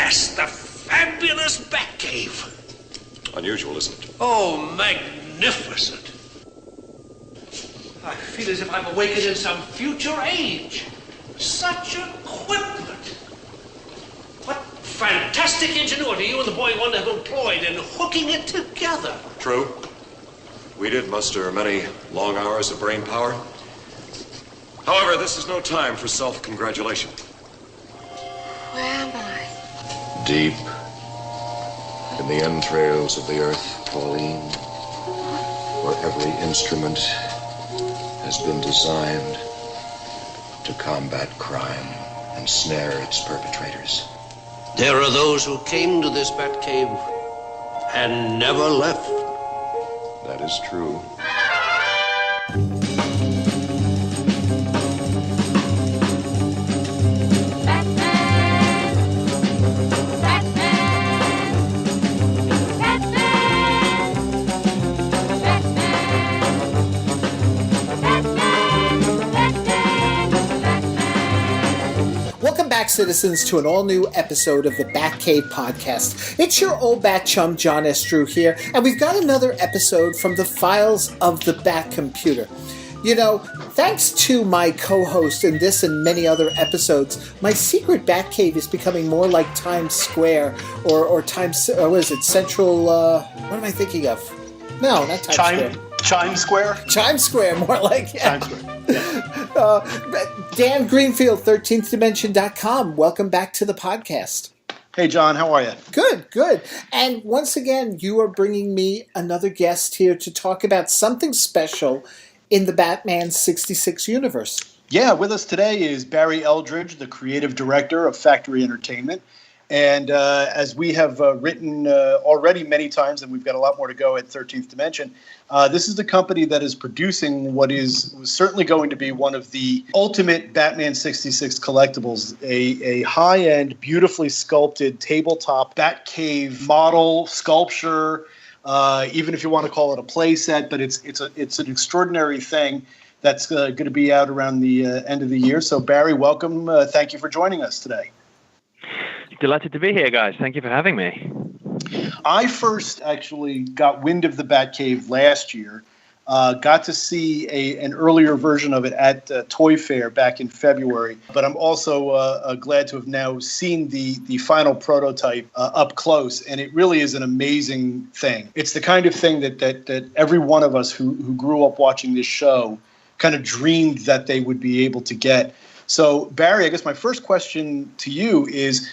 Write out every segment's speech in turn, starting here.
Yes, the fabulous Batcave. Unusual, isn't it? Oh, magnificent. I feel as if I'm awakened in some future age. Such equipment. What fantastic ingenuity you and the boy wonder have employed in hooking it together. True. We did muster many long hours of brain power. However, this is no time for self-congratulation. Where am I? Deep in the entrails of the earth, Pauline, where every instrument has been designed to combat crime and snare its perpetrators. There are those who came to this Batcave and never left. That is true. Citizens, to an all-new episode of the Batcave podcast. It's your old bat chum, John S. Drew here, and we've got another episode from the files of the Batcomputer. You know, thanks to my co-host in this and many other episodes, my secret Batcave is becoming more like Times Square or Times, what is it, Central, what am I thinking of? No, not Times Square. Chime Square? Chime Square, more like, yeah. Chime Square. Yeah. Dan Greenfield, 13thdimension.com. Welcome back to the podcast. Hey, John, how are you? Good. And once again, you are bringing me another guest here to talk about something special in the Batman 66 universe. Yeah, with us today is Barry Eldridge, the creative director of Factory Entertainment. And as we have written already many times, and we've got a lot more to go at 13th Dimension, this is the company that is producing what was certainly going to be one of the ultimate Batman 66 collectibles, a high-end, beautifully sculpted tabletop Batcave model sculpture, even if you want to call it a play set, but it's an extraordinary thing that's going to be out around the end of the year. So, Barry, welcome. Thank you for joining us today. Delighted to be here, guys. Thank you for having me. I first actually got wind of the Batcave last year. Got to see an earlier version of it at Toy Fair back in February. But I'm also glad to have now seen the final prototype up close. And it really is an amazing thing. It's the kind of thing that every one of us who grew up watching this show kind of dreamed that they would be able to get. So, Barry, I guess my first question to you is,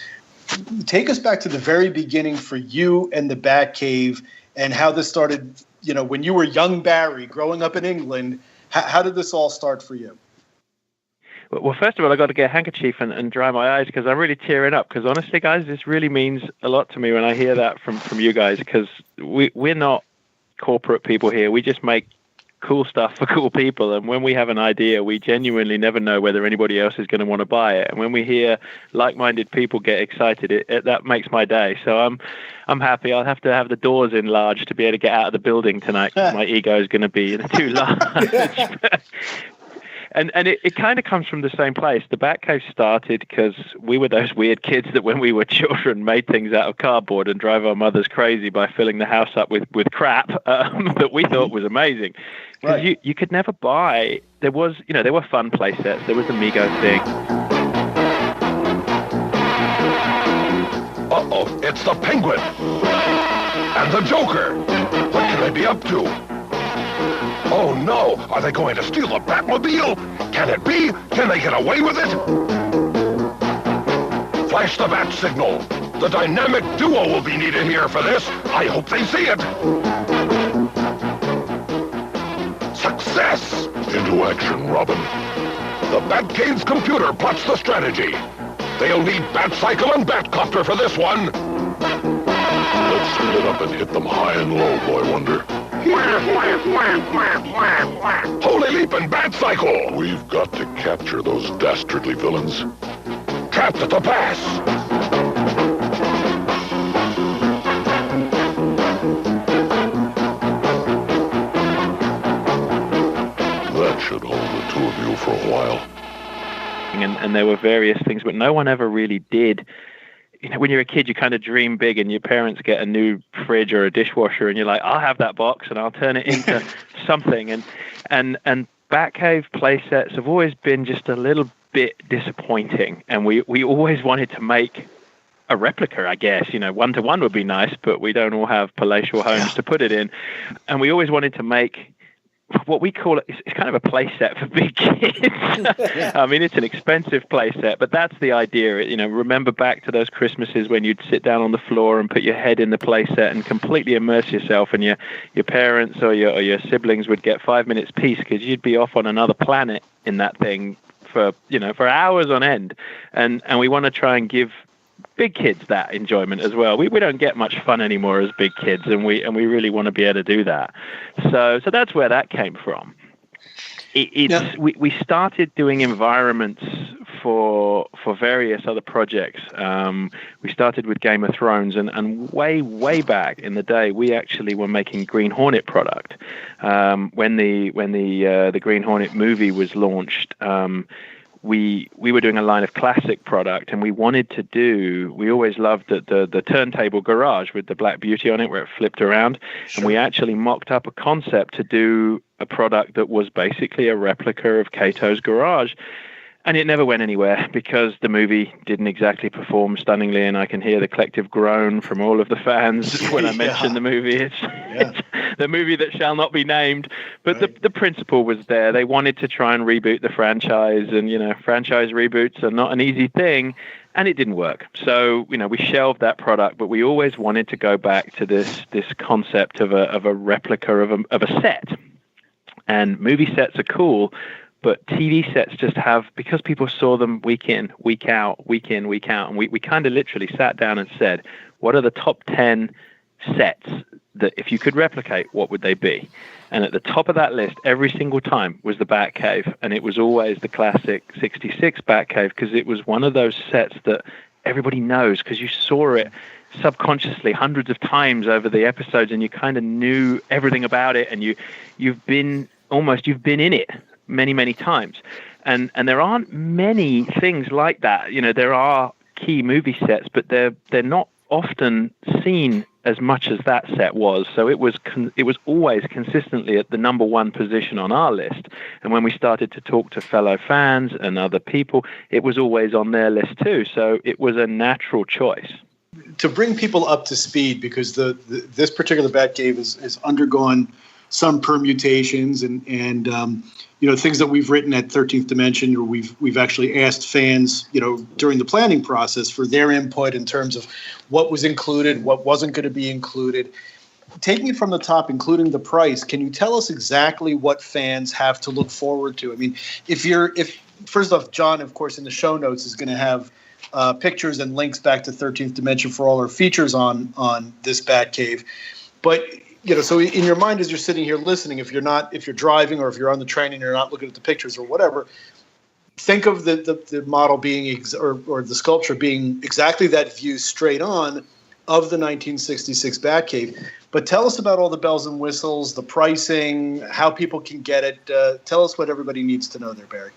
take us back to the very beginning for you and the Batcave and how this started, you know, when you were young Barry growing up in England. How did this all start for you? Well, first of all, I got to get a handkerchief and dry my eyes because I'm really tearing up. Because honestly, guys, this really means a lot to me when I hear that from you guys, because we're not corporate people here. We just make cool stuff for cool people, and when we have an idea, we genuinely never know whether anybody else is going to want to buy it. And when we hear like-minded people get excited, that makes my day. So I'm happy. I'll have to have the doors enlarged to be able to get out of the building tonight. My ego is going to be too large. And it kind of comes from the same place. The Batcave started because we were those weird kids that when we were children made things out of cardboard and drove our mothers crazy by filling the house up with crap that we thought was amazing. Because right. you could never buy. There were fun play sets. There was the Mego thing. Uh-oh, it's the Penguin and the Joker. What can they be up to? Oh no, are they going to steal the Batmobile? Can it be? Can they get away with it? Flash the bat signal. The dynamic duo will be needed here for this. I hope they see it. Success! Into action, Robin. The Batcave's computer plots the strategy. They'll need Batcycle and Batcopter for this one. Let's split up and hit them high and low, Boy Wonder. Holy Leap and Batcycle! We've got to capture those dastardly villains. Trapped at the pass! That should hold the two of you for a while. And there were various things, but no one ever really did when you're a kid, you kind of dream big, and your parents get a new fridge or a dishwasher, and you're like, I'll have that box and I'll turn it into something. And Batcave play sets have always been just a little bit disappointing, and we always wanted to make a replica, I guess. 1-to-1 would be nice, but we don't all have palatial homes to put it in. And we always wanted to make what we call it's kind of a play set for big kids. I mean, it's an expensive play set, but that's the idea. Remember back to those Christmases when you'd sit down on the floor and put your head in the play set and completely immerse yourself, and your parents or your siblings would get 5 minutes peace because you'd be off on another planet in that thing for hours on end. And we want to try and give big kids that enjoyment as well. We don't get much fun anymore as big kids, and we really want to be able to do that. So that's where that came from. We started doing environments for various other projects. We started with Game of Thrones, and way back in the day, we actually were making Green Hornet product. When the Green Hornet movie was launched, we were doing a line of classic product, and we always loved the turntable garage with the Black Beauty on it where it flipped around. Sure. And we actually mocked up a concept to do a product that was basically a replica of Kato's garage. And it never went anywhere because the movie didn't exactly perform stunningly, and I can hear the collective groan from all of the fans when I mention the movie. It's the movie that shall not be named. But the principle was there. They wanted to try and reboot the franchise, and franchise reboots are not an easy thing, and it didn't work. So we shelved that product, but we always wanted to go back to this concept of a replica of a set. And movie sets are cool, but TV sets just have, because people saw them week in, week out, and we kind of literally sat down and said, what are the top 10 sets that if you could replicate, what would they be? And at the top of that list every single time was the Batcave, and it was always the classic 66 Batcave, because it was one of those sets that everybody knows because you saw it subconsciously hundreds of times over the episodes, and you kind of knew everything about it, and you've been in it many times, and there aren't many things like that. There are key movie sets, but they're not often seen as much as that set was. So it was always consistently at the number one position on our list. And when we started to talk to fellow fans and other people, it was always on their list too. So it was a natural choice. To bring people up to speed, because this particular Batcave has undergone some permutations and things that we've written at 13th Dimension, or we've actually asked fans, during the planning process for their input in terms of what was included, what wasn't going to be included. Taking it from the top, including the price, can you tell us exactly what fans have to look forward to? I mean, if first off, John, of course, in the show notes is going to have pictures and links back to 13th Dimension for all our features on this Batcave. But so in your mind as you're sitting here listening, if you're driving or if you're on the train and you're not looking at the pictures or whatever, think of the model being or the sculpture being exactly that view straight on of the 1966 Batcave. But tell us about all the bells and whistles, the pricing, how people can get it. Tell us what everybody needs to know there, Barry.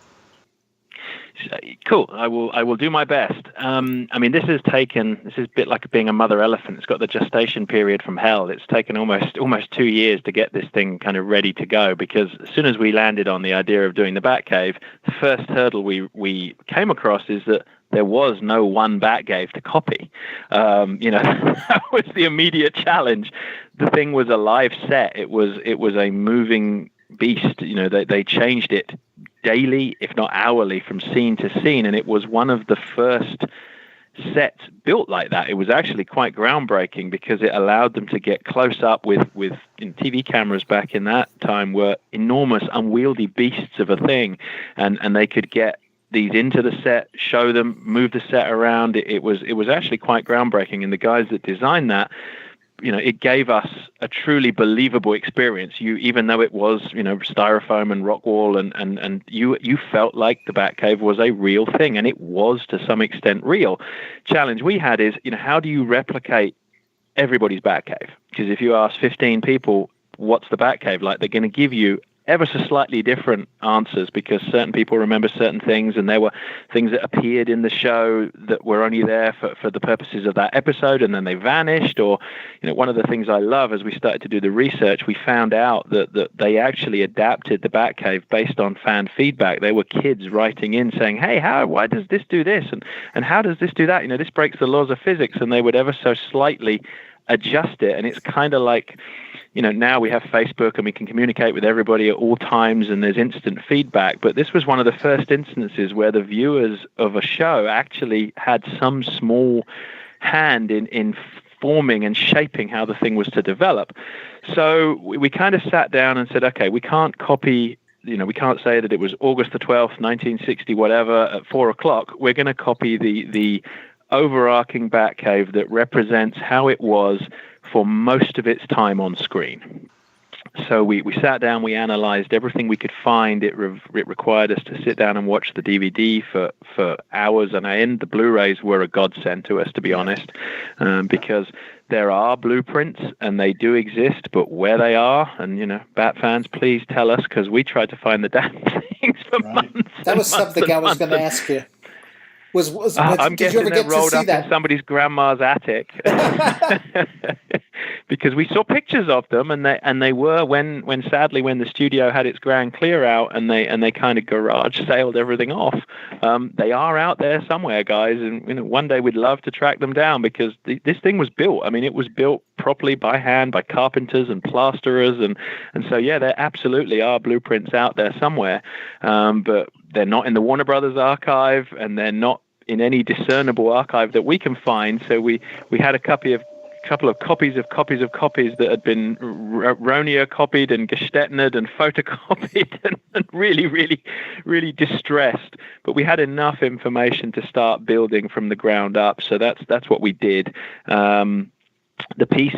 Cool. I will do my best. This is a bit like being a mother elephant. It's got the gestation period from hell. It's taken almost 2 years to get this thing kind of ready to go, because as soon as we landed on the idea of doing the Batcave, the first hurdle we came across is that there was no one Batcave to copy. That was the immediate challenge. The thing was a live set. It was a moving beast. They changed it daily, if not hourly, from scene to scene, and it was one of the first sets built like that. It was actually quite groundbreaking because it allowed them to get close up with TV cameras back in that time were enormous, unwieldy beasts of a thing, and they could get these into the set, show them, move the set around. It was actually quite groundbreaking, and the guys that designed that, it gave us a truly believable experience. Even though it was, styrofoam and rock wall, and you felt like the Batcave was a real thing, and it was to some extent real. Challenge we had is, how do you replicate everybody's Batcave? Because if you ask 15 people, what's the Batcave like, they're going to give you ever so slightly different answers, because certain people remember certain things, and there were things that appeared in the show that were only there for the purposes of that episode, and then they vanished. Or, one of the things I love, as we started to do the research, we found out that they actually adapted the Batcave based on fan feedback. There were kids writing in saying, hey, why does this do this? And how does this do that? This breaks the laws of physics, and they would ever so slightly adjust it. And it's kind of like, now we have Facebook and we can communicate with everybody at all times, and there's instant feedback. But this was one of the first instances where the viewers of a show actually had some small hand in forming and shaping how the thing was to develop. So we kind of sat down and said, okay, we can't copy, we can't say that it was August the 12th, 1960, whatever, at 4:00. We're going to copy the overarching Batcave that represents how it was for most of its time on screen. So we sat down, we analyzed everything we could find. It required us to sit down and watch the DVD for hours on end. The Blu-rays were a godsend to us, to be honest, because there are blueprints and they do exist, but where they are, and Bat fans, please tell us, because we tried to find the damn things for months. That was something I was going to ask you. I'm did you guessing ever they're get to rolled see up that? in somebody's grandma's attic, because we saw pictures of them, and they were when sadly when the studio had its grand clear out and they kind of garage sailed everything off. They are out there somewhere, guys, and one day we'd love to track them down, because this thing was built. I mean, it was built properly by hand by carpenters and plasterers, and so yeah, there absolutely are blueprints out there somewhere, but they're not in the Warner Brothers archive, and they're not in any discernible archive that we can find. So we had a couple of copies that had been Ronia copied and Gestetnered and photocopied and really, really, really distressed. But we had enough information to start building from the ground up. So that's what we did. The piece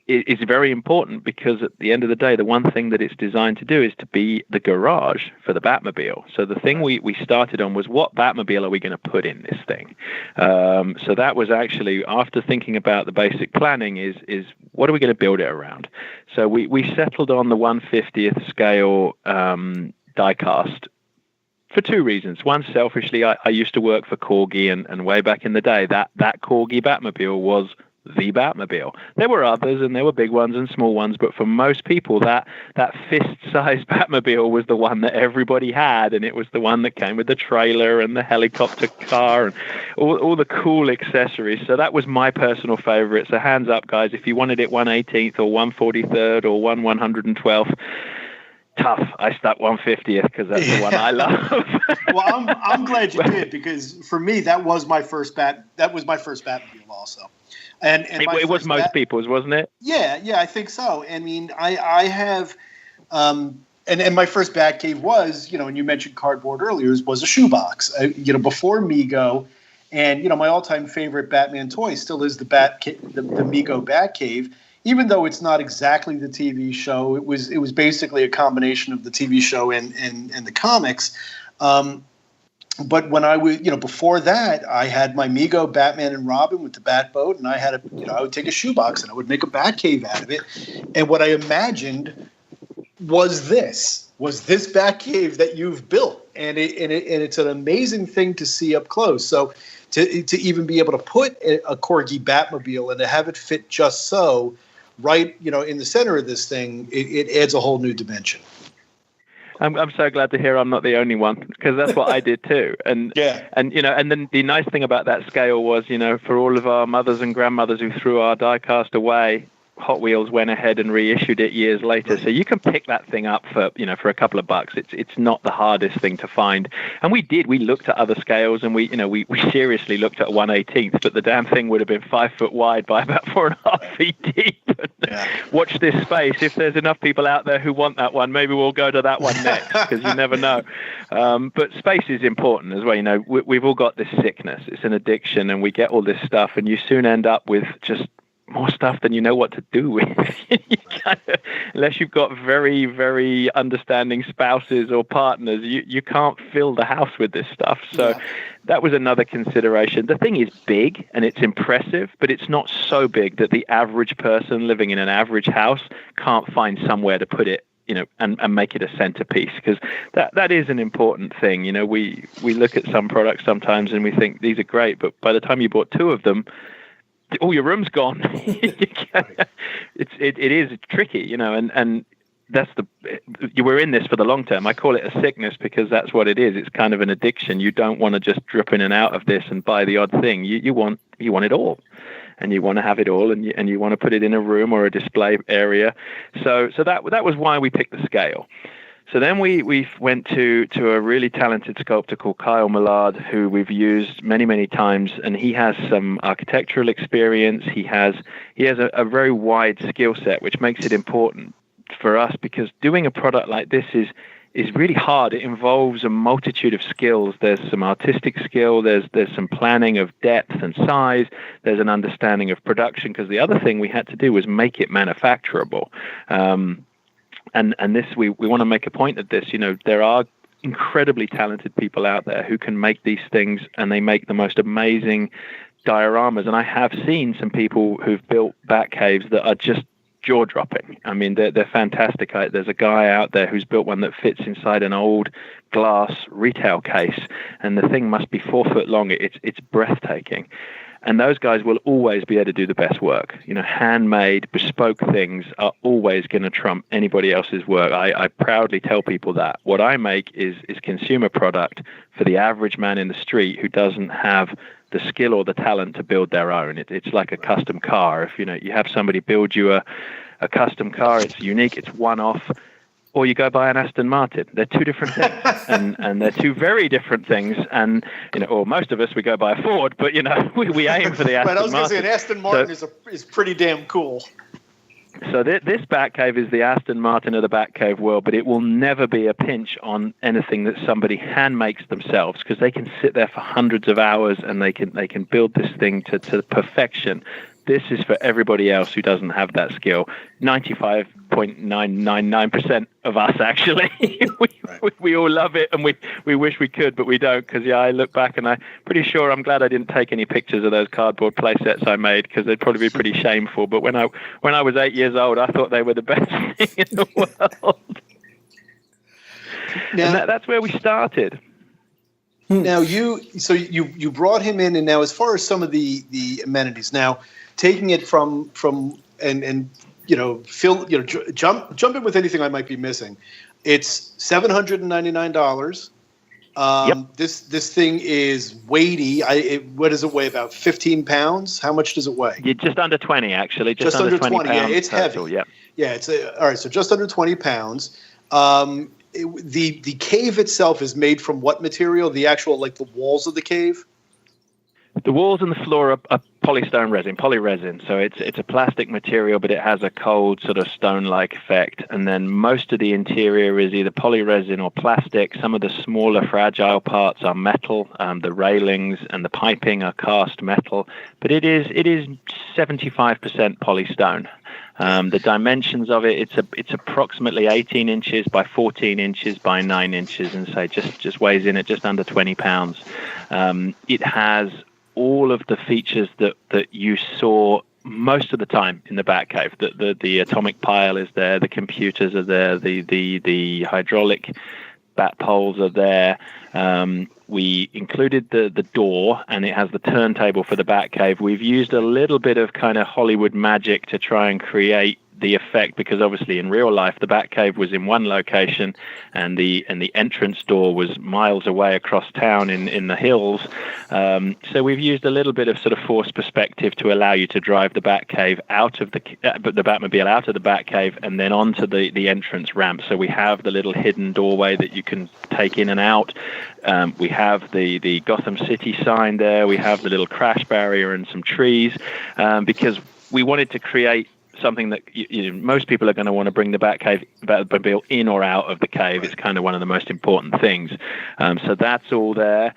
is very important, because at the end of the day, the one thing that it's designed to do is to be the garage for the Batmobile. So the thing we started on was, what Batmobile are we going to put in this thing? So that was actually, after thinking about the basic planning, is what are we going to build it around? So we settled on the 1/50th scale die-cast for two reasons. One, selfishly, I used to work for Corgi, and way back in the day, that Corgi Batmobile was the Batmobile. There were others, and there were big ones and small ones, but for most people, that fist-sized Batmobile was the one that everybody had, and it was the one that came with the trailer and the helicopter car and all the cool accessories. So that was my personal favorite. So hands up, guys, if you wanted it 1/18th or 1/43rd or 1/112th, tough. I stuck 1/50th because that's the one I love. Well, I'm glad you did, because for me that was my first Batmobile also. And it was most people's, wasn't it? Yeah, I think so. I mean, I have, and my first Batcave was, and you mentioned cardboard earlier, was a shoebox. Before Mego, and my all-time favorite Batman toy still is the Mego Batcave. Even though it's not exactly the TV show, it was basically a combination of the TV show and the comics. But when I was, before that, I had my Mego Batman and Robin with the Batboat, and I had I would take a shoebox and I would make a Batcave out of it. And what I imagined was this Batcave that you've built, and it's an amazing thing to see up close. So to even be able to put a Corgi Batmobile and to have it fit just so right, in the center of this thing, it adds a whole new dimension. I'm so glad to hear I'm not the only one, because that's what I did too. And yeah. And then the nice thing about that scale was, for all of our mothers and grandmothers who threw our die-cast away, Hot Wheels went ahead and reissued it years later. So you can pick that thing up for a couple of bucks. It's not the hardest thing to find. And we looked at other scales, and we seriously looked at a 1/18th, but the damn thing would have been 5 foot wide by about 4.5 feet deep. Yeah. Watch this space. If there's enough people out there who want that one, maybe we'll go to that one next, because you never know. But space is important as well. We've all got this sickness. It's an addiction, and we get all this stuff, and you soon end up with just more stuff than you know what to do with. Unless you've got very, very understanding spouses or partners, you can't fill the house with this stuff. So that was another consideration. The thing is big and it's impressive, but it's not so big that the average person living in an average house can't find somewhere to put it and make it a centerpiece, because that is an important thing. We look at some products sometimes and we think these are great, but by the time you bought 2 of them, all your room's gone. It is tricky, and we're in this for the long term. I call it a sickness because that's what it is. It's kind of an addiction. You don't want to just drip in and out of this and buy the odd thing. You want it all, and you want to have it all, and you want to put it in a room or a display area. So that was why we picked the scale. So then we went to a really talented sculptor called Kyle Millard, who we've used many, many times, and he has some architectural experience. He has a very wide skill set, which makes it important for us, because doing a product like this is really hard. It involves a multitude of skills. There's some artistic skill, there's some planning of depth and size, there's an understanding of production, because the other thing we had to do was make it manufacturable. And this, we want to make a point of this. There are incredibly talented people out there who can make these things, and they make the most amazing dioramas. And I have seen some people who've built Batcaves that are just jaw-dropping. I mean, they're fantastic. There's a guy out there who's built one that fits inside an old glass retail case, and the thing must be 4 foot long. It's breathtaking. And those guys will always be able to do the best work. Handmade, bespoke things are always going to trump anybody else's work. I proudly tell people that. What I make is consumer product for the average man in the street who doesn't have the skill or the talent to build their own. It's like a custom car. If you have somebody build you a custom car, it's unique, it's one-off. Or you go buy an Aston Martin. They're 2 different things, and they're 2 very different things. And or most of us, we go buy a Ford, but we aim for the Aston Martin. But I was going to say an Aston Martin is pretty damn cool. So this Batcave is the Aston Martin of the Batcave world, but it will never be a pinch on anything that somebody hand makes themselves, because they can sit there for hundreds of hours and they can build this thing to perfection. This is for everybody else who doesn't have that skill. 95.999% of us, actually. we all love it, and we wish we could, but we don't, because I look back and I'm pretty sure I'm glad I didn't take any pictures of those cardboard play sets I made, because they'd probably be pretty shameful. But when I was 8 years old, I thought they were the best thing in the world. Now, and that's where we started. Now you brought him in, and now as far as some of the amenities, now taking it from and jump in with anything I might be missing. It's $799. Yep. This thing is weighty. What does it weigh? About 15 pounds? How much does it weigh? Yeah, just under 20, actually. Just under 20 pounds. Yeah, it's heavy. Total, yeah. Yeah, it's all right. So just under 20 pounds. The cave itself is made from what material? The actual, the walls of the cave? The walls and the floor are polystone resin, polyresin. So it's a plastic material, but it has a cold sort of stone-like effect. And then most of the interior is either polyresin or plastic. Some of the smaller, fragile parts are metal. The railings and the piping are cast metal. But it is 75% polystone. The dimensions of it, it's approximately 18 inches by 14 inches by 9 inches, and so just weighs in at just under 20 pounds. It has all of the features that you saw most of the time in the Batcave. The atomic pile is there, the computers are there, the hydraulic bat poles are there. We included the door, and it has the turntable for the Batcave. We've used a little bit of kind of Hollywood magic to try and create the effect, because obviously in real life the Batcave was in one location, and the entrance door was miles away across town in the hills. So we've used a little bit of sort of forced perspective to allow you to drive the Batcave out of the Batmobile out of the Batcave and then onto the entrance ramp. So we have the little hidden doorway that you can take in and out. We have the Gotham City sign there. We have the little crash barrier and some trees, because we wanted to create something that most people are going to want to bring the Batmobile in or out of the cave. It's kind of one of the most important things. So that's all there.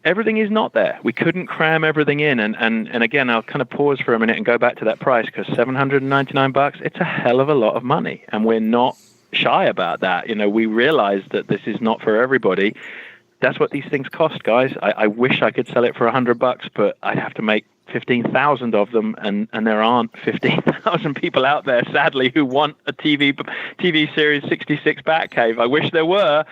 Everything is not there. We couldn't cram everything in. And again, I'll kind of pause for a minute and go back to that price, because $799, it's a hell of a lot of money. And we're not shy about that. We realize that this is not for everybody. That's what these things cost, guys. I wish I could sell it for $100, but I'd have to make 15,000 of them, and there aren't 15,000 people out there, sadly, who want a TV series 66 Batcave. I wish there were,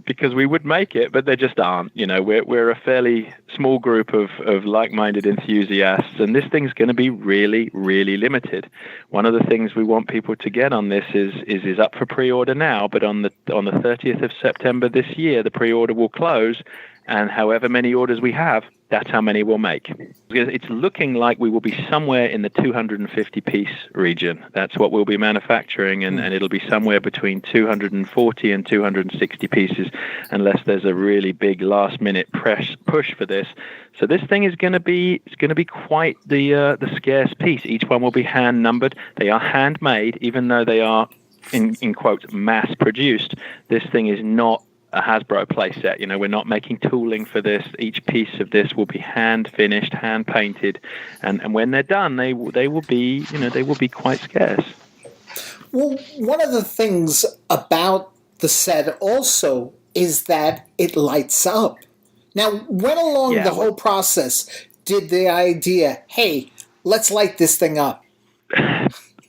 because we would make it, but there just aren't. You know, we're a fairly small group of like-minded enthusiasts, and this thing's going to be really, really limited. One of the things we want people to get on this is up for pre-order now, but on the 30th of September this year, the pre-order will close. And however many orders we have, that's how many we'll make. It's looking like we will be somewhere in the 250-piece region. That's what we'll be manufacturing, and it'll be somewhere between 240 and 260 pieces, unless there's a really big last-minute push for this. So this thing is going to be quite the scarce piece. Each one will be hand-numbered. They are handmade, even though they are, in quotes, mass-produced. This thing is not a Hasbro playset. You know, we're not making tooling for this. Each piece of this will be hand finished, hand painted, and when they're done, they will be quite scarce. Well, one of the things about the set also is that it lights up. Now, when along the whole process did the idea, hey, let's light this thing up?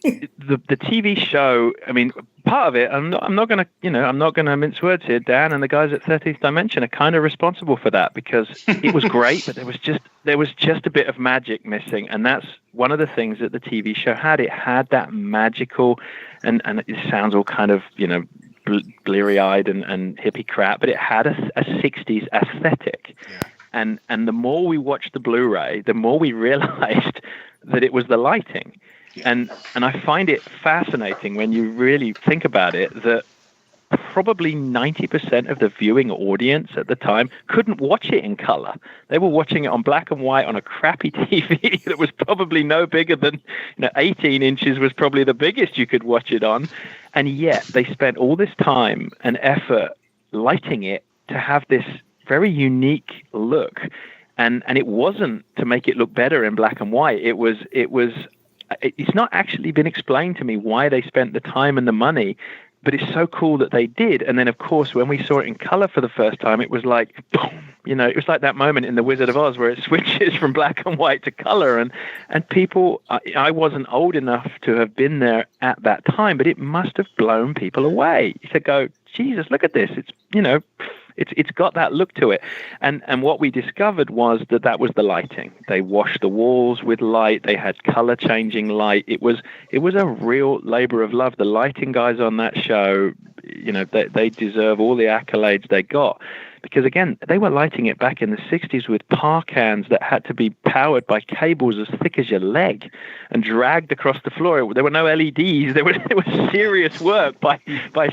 The TV show, I mean, part of it, I'm not going to mince words here. Dan and the guys at 13th Dimension are kind of responsible for that, because it was great, but there was just a bit of magic missing, and that's one of the things that the TV show had. It had that magical, and it sounds all kind of, you know, bleary-eyed and hippie crap, but it had a 60s aesthetic. Yeah. And the more we watched the Blu-ray, the more we realized that it was the lighting. Yeah. And I find it fascinating when you really think about it, that probably 90% of the viewing audience at the time couldn't watch it in color. They were watching it on black and white on a crappy TV that was probably no bigger than, 18 inches was probably the biggest you could watch it on. And yet they spent all this time and effort lighting it to have this very unique look. And it wasn't to make it look better in black and white. It's not actually been explained to me why they spent the time and the money, but it's so cool that they did. And then, of course, when we saw it in color for the first time, it was like, boom, it was like that moment in The Wizard of Oz where it switches from black and white to color. And people, I wasn't old enough to have been there at that time, but it must have blown people away to go, Jesus, look at this. It's got that look to it. And what we discovered was that was the lighting. They washed the walls with light. They had color changing light. It was a real labor of love. The lighting guys on that show, they deserve all the accolades they got. Because, again, they were lighting it back in the 60s with par cans that had to be powered by cables as thick as your leg and dragged across the floor. There were no LEDs. There was serious work by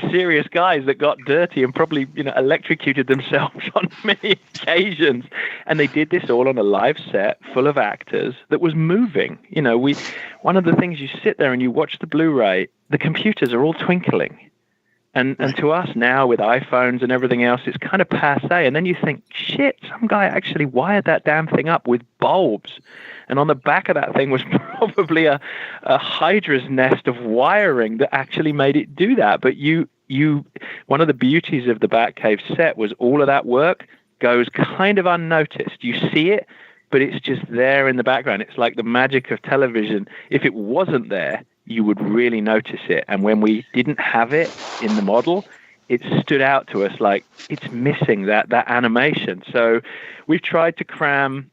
serious guys that got dirty and probably, electrocuted themselves on many occasions. And they did this all on a live set full of actors that was moving. One of the things, you sit there and you watch the Blu-ray, the computers are all twinkling. And to us now, with iPhones and everything else, it's kind of passé. And then you think, shit, some guy actually wired that damn thing up with bulbs. And on the back of that thing was probably a hydra's nest of wiring that actually made it do that. But one of the beauties of the Batcave set was all of that work goes kind of unnoticed. You see it, but it's just there in the background. It's like the magic of television. If it wasn't there, you would really notice it. And when we didn't have it in the model, it stood out to us like it's missing that animation. So we've tried to cram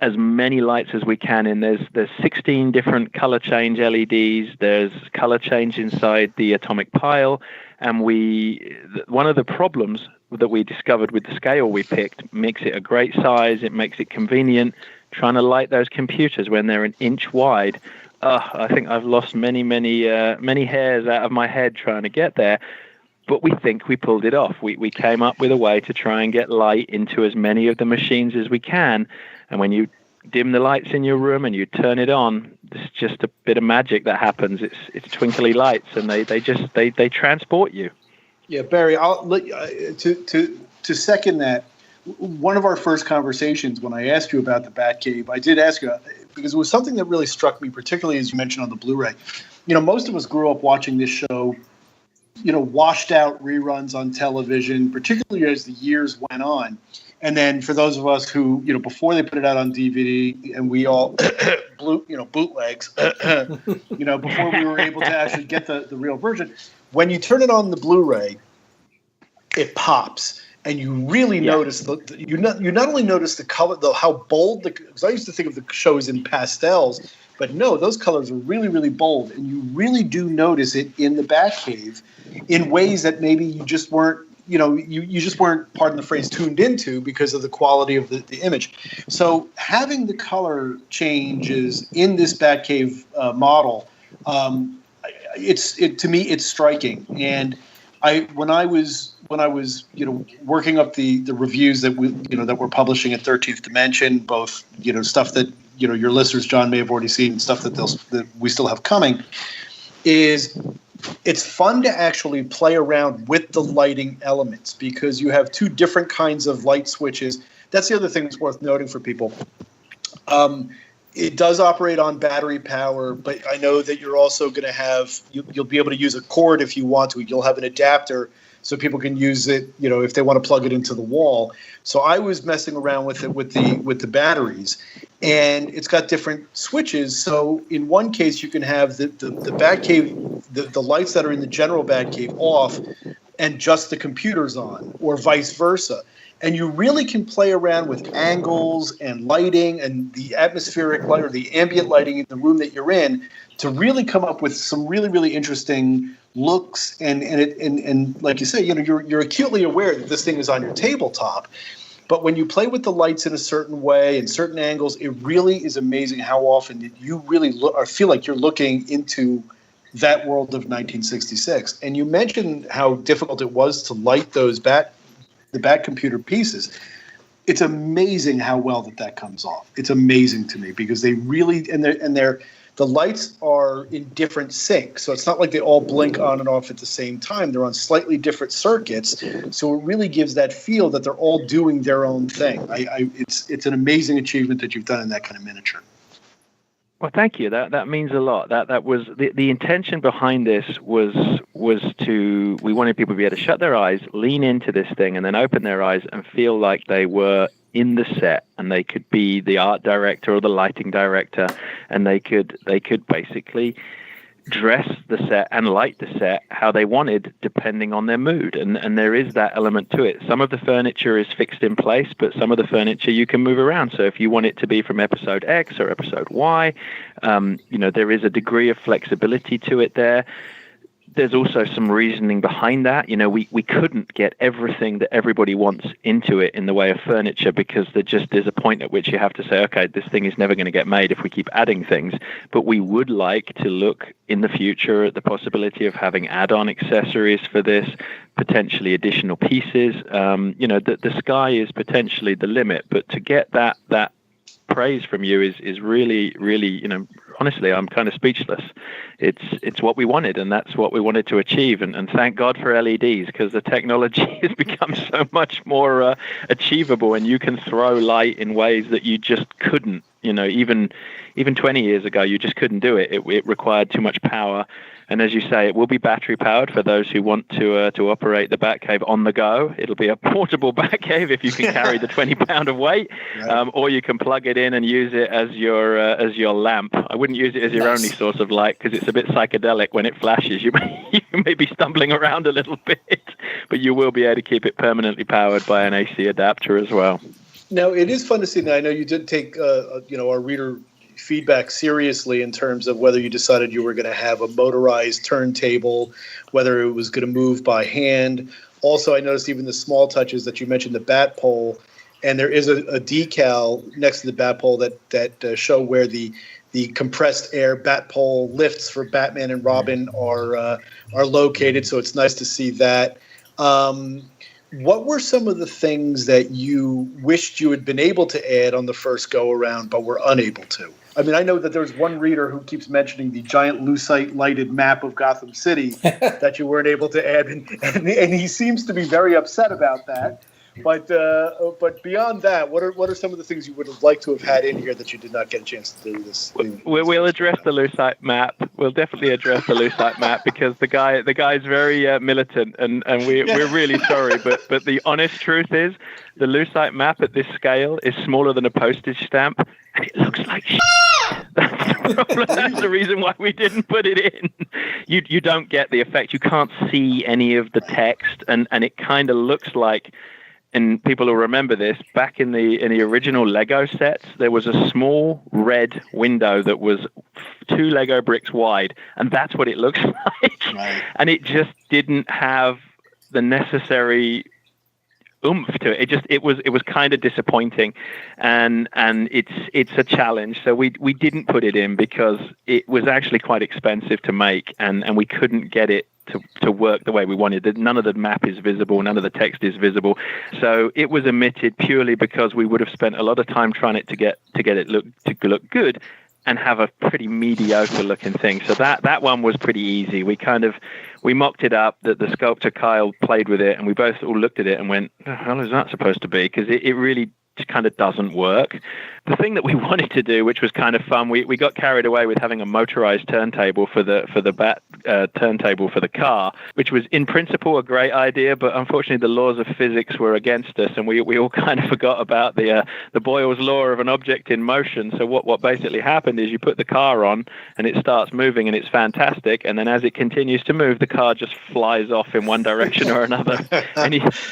as many lights as we can in. There's 16 different color change LEDs. There's color change inside the atomic pile. And one of the problems that we discovered with the scale we picked makes it a great size. It makes it convenient. Trying to light those computers when they're an inch wide, I think I've lost many hairs out of my head trying to get there. But we think we pulled it off. We came up with a way to try and get light into as many of the machines as we can. And when you dim the lights in your room and you turn it on, there's just a bit of magic that happens. It's twinkly lights, and they transport you. Yeah, Barry, to second that, one of our first conversations when I asked you about the Batcave, I did ask you, because it was something that really struck me, particularly as you mentioned on the Blu-ray. Most of us grew up watching this show, washed out reruns on television, particularly as the years went on. And then for those of us who, before they put it out on DVD and we all bootlegs, before we were able to actually get the real version, when you turn it on the Blu-ray, it pops. And you really notice you not only notice the color, how bold because I used to think of the shows in pastels, but no, those colors are really, really bold, and you really do notice it in the Batcave in ways that maybe you just weren't, you just weren't, pardon the phrase, tuned into because of the quality of the image. So having the color changes in this Batcave model, to me it's striking. And when I was working up the reviews that we're publishing at 13th Dimension, both stuff that your listeners, John, may have already seen, and stuff that we still have coming, it's fun to actually play around with the lighting elements because you have two different kinds of light switches. That's the other thing that's worth noting for people. It does operate on battery power, but I know that you're also going to have you'll be able to use a cord if you want to. You'll have an adapter so people can use it, if they want to plug it into the wall. So I was messing around with it with the batteries, and it's got different switches. So in one case, you can have the Batcave, the lights that are in the general Batcave off, and just the computers on, or vice versa. And you really can play around with angles and lighting and the atmospheric light or the ambient lighting in the room that you're in to really come up with some really, really interesting looks. And like you say, you're acutely aware that this thing is on your tabletop. But when you play with the lights in a certain way and certain angles, it really is amazing how often you really look or feel like you're looking into that world of 1966. And you mentioned how difficult it was to light those the Batcomputer pieces. It's amazing how well that comes off. It's amazing to me because they really the lights are in different syncs, so it's not like they all blink on and off at the same time. They're on slightly different circuits, so it really gives that feel that they're all doing their own thing. It's an amazing achievement that you've done in that kind of miniature. Well, thank you. That means a lot. That was the intention behind this was we wanted people to be able to shut their eyes, lean into this thing, and then open their eyes and feel like they were in the set, and they could be the art director or the lighting director, and they could basically dress the set and light the set how they wanted depending on their mood. And there is that element to it. Some of the furniture is fixed in place, but some of the furniture you can move around. So if you want it to be from episode X or episode Y, there is a degree of flexibility to it there. There's also some reasoning behind that. We couldn't get everything that everybody wants into it in the way of furniture because there just is a point at which you have to say, okay, this thing is never going to get made if we keep adding things. But we would like to look in the future at the possibility of having add-on accessories for this, potentially additional pieces. The sky is potentially the limit, but to get that praise from you is really, really, honestly, I'm kind of speechless. It's what we wanted, and that's what we wanted to achieve. And thank God for LEDs, because the technology has become so much more achievable, and you can throw light in ways that you just couldn't. Even 20 years ago, you just couldn't do it. It required too much power. And as you say, it will be battery powered for those who want to operate the Batcave on the go. It'll be a portable Batcave if you can carry the 20 pound of weight, right. Or you can plug it in and use it as your lamp. I wouldn't use it as your only source of light because it's a bit psychedelic when it flashes. You may be stumbling around a little bit, but you will be able to keep it permanently powered by an AC adapter as well. Now, it is fun to see. Now, I know you did take our reader feedback seriously in terms of whether you decided you were going to have a motorized turntable, whether it was going to move by hand. Also, I noticed even the small touches that you mentioned, the bat pole, and there is a decal next to the bat pole that show where the compressed air bat pole lifts for Batman and Robin are located. So it's nice to see that. What were some of the things that you wished you had been able to add on the first go around but were unable to? I mean, I know that there's one reader who keeps mentioning the giant lucite lighted map of Gotham City that you weren't able to add, and he seems to be very upset about that. But beyond that, what are some of the things you would have liked to have had in here that you did not get a chance to do this? We'll address the Lucite map. We'll definitely address the Lucite map because the guy's very militant, and we're really sorry. But the honest truth is, the Lucite map at this scale is smaller than a postage stamp, and it looks like shit. That's the problem. That's the reason why we didn't put it in. You don't get the effect. You can't see any of the text, and it kind of looks like. And people will remember this, back in the original Lego sets, there was a small red window that was 2 Lego bricks wide, and that's what it looks like. Right. And it just didn't have the necessary oomph to it. It was kind of disappointing, and it's a challenge. So we didn't put it in because it was actually quite expensive to make, and we couldn't get it to work the way we wanted. None of the map is visible, none of the text is visible. So it was omitted purely because we would have spent a lot of time trying to get it look good and have a pretty mediocre looking thing. So that one was pretty easy. We mocked it up, that the sculptor Kyle played with it, and we both all looked at it and went, the hell is that supposed to be? Because it really kind of doesn't work. The thing that we wanted to do, which was kind of fun, we got carried away with having a motorized turntable for the bat turntable for the car, which was in principle a great idea, but unfortunately the laws of physics were against us, and we all kind of forgot about the Boyle's law of an object in motion. So what basically happened is you put the car on and it starts moving and it's fantastic, and then as it continues to move, the car just flies off in one direction or another.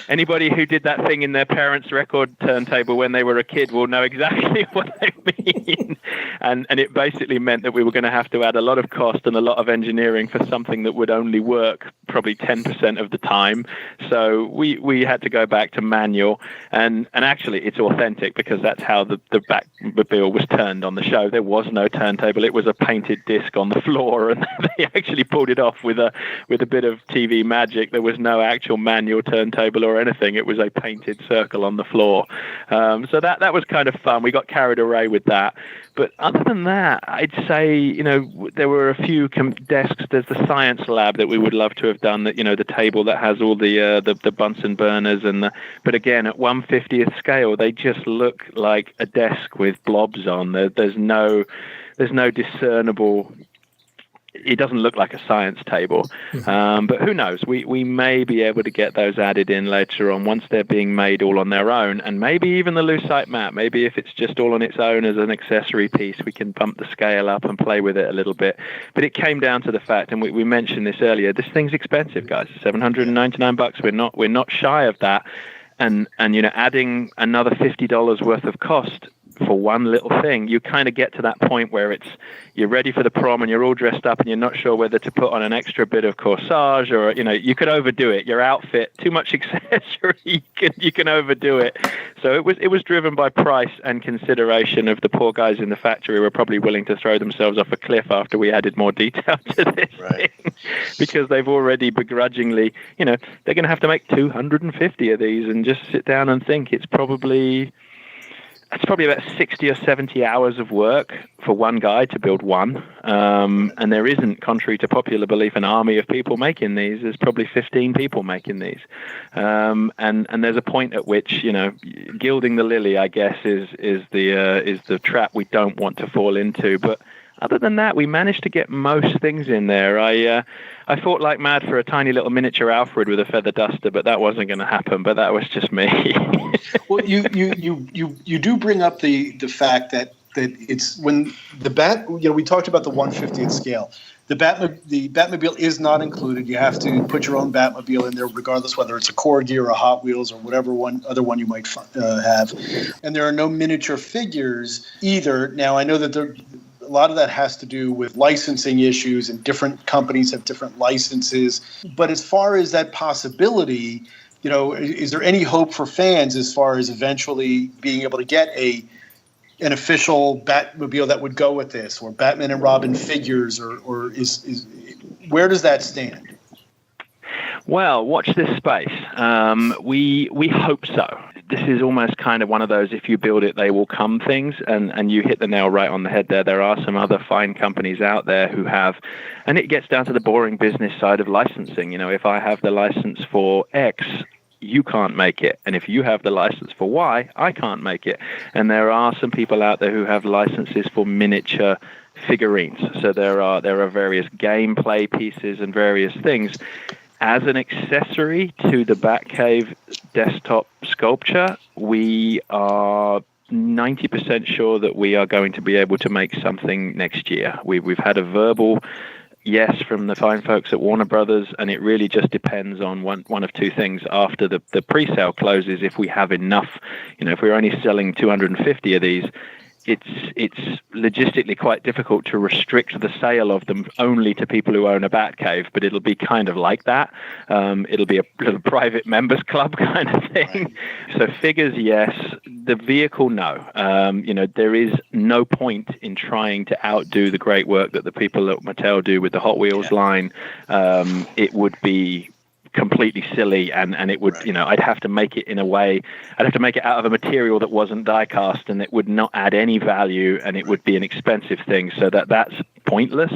Anybody who did that thing in their parents' record turntable when they were a kid will know exactly what I mean. And it basically meant that we were going to have to add a lot of cost and a lot of engineering for something that would only work probably 10% of the time. So we had to go back to manual, and actually it's authentic because that's how the Batmobile was turned on the show. There was no turntable. It was a painted disc on the floor, and they actually pulled it off with a bit of TV magic. There was no actual manual turntable or anything. It was a painted circle on the floor. So that was kind of fun. We got carried away with that. But other than that, I'd say, there were a few desks. There's the science lab that we would love to have done, that, the table that has all the Bunsen burners but again, at 1/50th scale, they just look like a desk with blobs on. There's no discernible. It doesn't look like a science table, but who knows? We may be able to get those added in later on once they're being made all on their own, and maybe even the Lucite map. Maybe if it's just all on its own as an accessory piece, we can bump the scale up and play with it a little bit. But it came down to the fact, and we mentioned this earlier, this thing's expensive, guys. $799. We're not shy of that, and adding another $50 worth of cost for one little thing, you kind of get to that point where you're ready for the prom and you're all dressed up and you're not sure whether to put on an extra bit of corsage or, you could overdo it. Your outfit, too much accessory, you can overdo it. So it was driven by price and consideration of the poor guys in the factory who were probably willing to throw themselves off a cliff after we added more detail to this thing, because they've already begrudgingly, they're going to have to make 250 of these, and just sit down and think it's probably about 60 or 70 hours of work for one guy to build one. And there isn't, contrary to popular belief, an army of people making these. There's probably 15 people making these. And there's a point at which, gilding the lily, I guess, is the trap we don't want to fall into. But other than that, we managed to get most things in there. I fought like mad for a tiny little miniature Alfred with a feather duster, but that wasn't going to happen. But that was just me. Well, you do bring up the fact that it's when the bat. We talked about the 1/50th scale. The Batmobile is not included. You have to put your own Batmobile in there, regardless whether it's a Corgi or a Hot Wheels or whatever other one you might have. And there are no miniature figures either. Now, I know that a lot of that has to do with licensing issues, and different companies have different licenses. But as far as that possibility, is there any hope for fans as far as eventually being able to get an official Batmobile that would go with this, or Batman and Robin figures, or is where does that stand? Well, watch this space. We hope so. This is almost kind of one of those, if you build it, they will come things, and you hit the nail right on the head there. There are some other fine companies out there who have, and it gets down to the boring business side of licensing. If I have the license for X, you can't make it. And if you have the license for Y, I can't make it. And there are some people out there who have licenses for miniature figurines. So there are various gameplay pieces and various things. As an accessory to the Batcave desktop sculpture, we are 90% sure that we are going to be able to make something next year. We've had a verbal yes from the fine folks at Warner Brothers, and it really just depends on one of two things. After the pre-sale closes, if we have enough, if we're only selling 250 of these, it's logistically quite difficult to restrict the sale of them only to people who own a Batcave, but it'll be kind of like that. It'll be a little private members club kind of thing. So figures, yes. The vehicle, no. There is no point in trying to outdo the great work that the people at Mattel do with the Hot Wheels line. It would be completely silly, and it would, I'd have to make it in a way, I'd have to make it out of a material that wasn't die cast, and it would not add any value, and it would be an expensive thing, so that's pointless.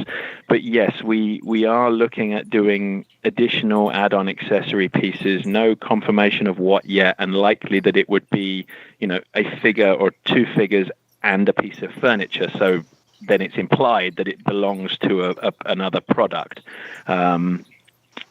But yes, we are looking at doing additional add-on accessory pieces. No confirmation of what yet, and likely that it would be, a figure or two figures and a piece of furniture, so then it's implied that it belongs to another product.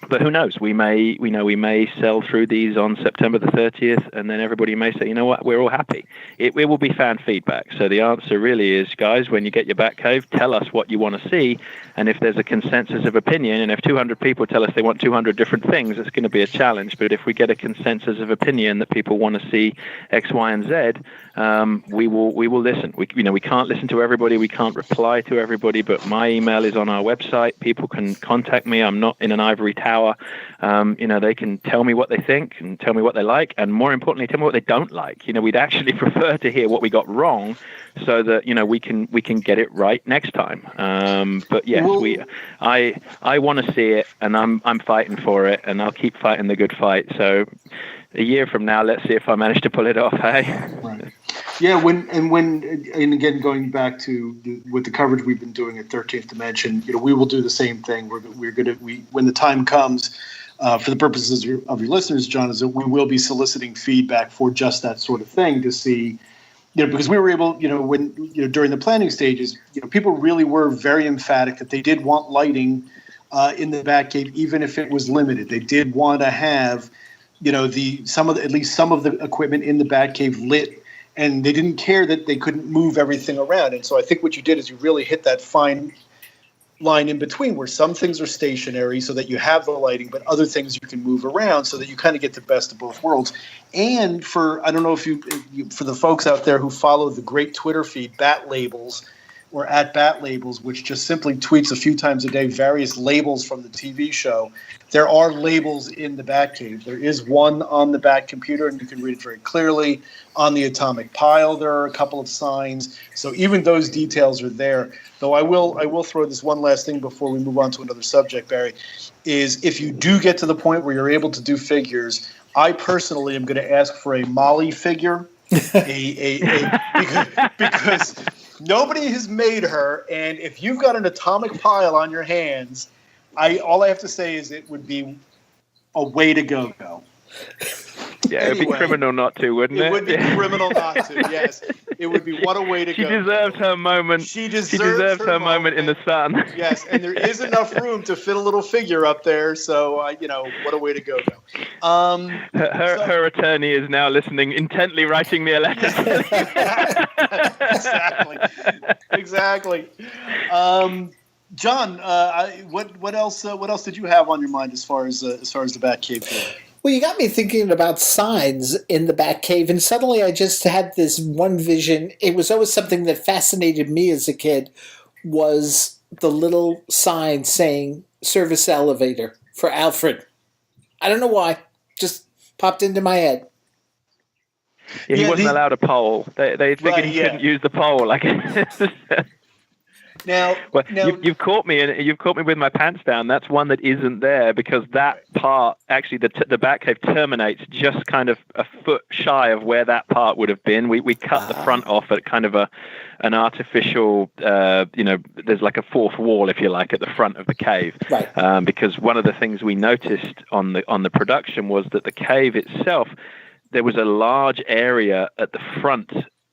But who knows? We may sell through these on September the 30th, and then everybody may say, you know what, we're all happy. It will be fan feedback. So the answer really is, guys, when you get your Batcave, tell us what you want to see. And if there's a consensus of opinion, and if 200 people tell us they want 200 different things, it's going to be a challenge. But if we get a consensus of opinion that people want to see X, Y, and Z, we will listen. We can't listen to everybody. We can't reply to everybody, but my email is on our website. People can contact me. I'm not in an ivory tower. They can tell me what they think and tell me what they like, and more importantly, tell me what they don't like. We'd actually prefer to hear what we got wrong, so that we can get it right next time. But yes, I want to see it, and I'm fighting for it, and I'll keep fighting the good fight. So a year from now, let's see if I manage to pull it off. Hey. Right. Yeah. And again, going back to with the coverage we've been doing at 13th Dimension, we will do the same thing. When the time comes, for the purposes of your listeners, John, is that we will be soliciting feedback for just that sort of thing to see, because we were able, when during the planning stages, people really were very emphatic that they did want lighting in the Batcave, even if it was limited. They did want to have, at least some of the equipment in the Batcave lit. And they didn't care that they couldn't move everything around. And so I think what you did is you really hit that fine line in between, where some things are stationary so that you have the lighting, but other things you can move around so that you kind of get the best of both worlds. And I don't know if for the folks out there who follow the great Twitter feed, Bat Labels, or at Bat Labels, which just simply tweets a few times a day various labels from the TV show. There are labels in the Batcave. There is one on the Batcomputer, and you can read it very clearly. On the atomic pile, there are a couple of signs. So even those details are there. Though I will throw this one last thing before we move on to another subject, Barry, is if you do get to the point where you're able to do figures, I personally am going to ask for a Molly figure, because nobody has made her, and if you've got an atomic pile on your hands, all I have to say is it would be a way to go. Yeah, it would be criminal not to, wouldn't it? It would be criminal not to, yes. It would be what a way to go. She deserved her moment. She deserved her moment in the sun. Yes, and there is enough room to fit a little figure up there, so, what a way to go. Her attorney is now listening, intently writing me a letter. Exactly. John, what else did you have on your mind as far as the Batcave goes? Well, you got me thinking about signs in the Batcave, and suddenly I just had this one vision. It was always something that fascinated me as a kid, was the little sign saying service elevator for Alfred. I don't know why. Just popped into my head. Yeah, he wasn't allowed a pole. They figured he couldn't use the pole. Now, you've caught me, and you've caught me with my pants down. That's one that isn't there because that part, actually, the Batcave terminates just kind of a foot shy of where that part would have been. We cut the front off at kind of an artificial, there's like a fourth wall, if you like, at the front of the cave. Right. Because one of the things we noticed on the production was that the cave itself, there was a large area at the front.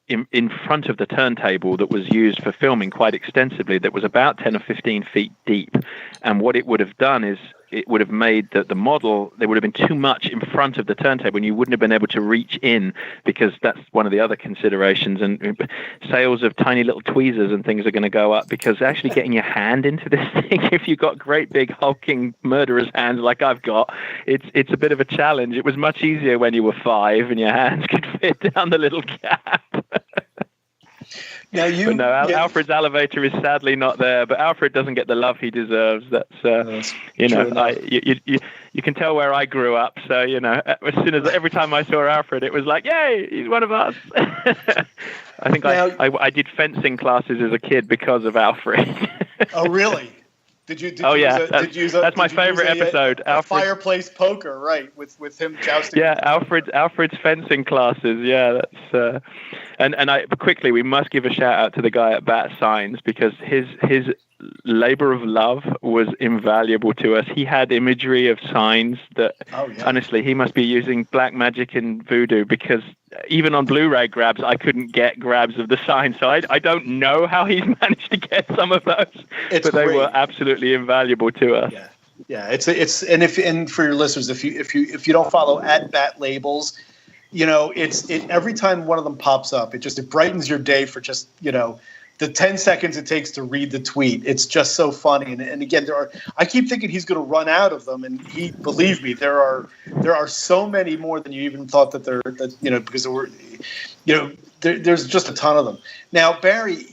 In front of the turntable that was used for filming quite extensively, that was about 10 or 15 feet deep. And what it would have done is it would have made the model, there would have been too much in front of the turntable and you wouldn't have been able to reach in, because that's one of the other considerations. And sales of tiny little tweezers and things are going to go up, because actually getting your hand into this thing, if you've got great big hulking murderer's hands like I've got, it's a bit of a challenge. It was much easier when you were 5 and your hands could fit down the little gap. Now Alfred's elevator is sadly not there, but Alfred doesn't get the love he deserves. That's you can tell where I grew up. So every time I saw Alfred, it was like, yay, he's one of us. I think I did fencing classes as a kid because of Alfred. Oh, really? Did you that's my favorite episode. Fireplace poker, right? With him jousting. Yeah, Alfred's fencing classes. Yeah, that's and we must give a shout out to the guy at Bat Signs, because his labor of love was invaluable to us. He had imagery of signs that honestly he must be using black magic and voodoo, because even on Blu-ray grabs I couldn't get grabs of the signs. So I don't know how he's managed to get some of those, but they were absolutely invaluable to us. Yeah. It's and for your listeners, if you don't follow at Bat Labels, every time one of them pops up, it brightens your day for just the 10 seconds it takes to read the tweet. It's just so funny. And again, I keep thinking he's going to run out of them. And believe me, there are so many more than you even thought because there's just a ton of them. Now, Barry,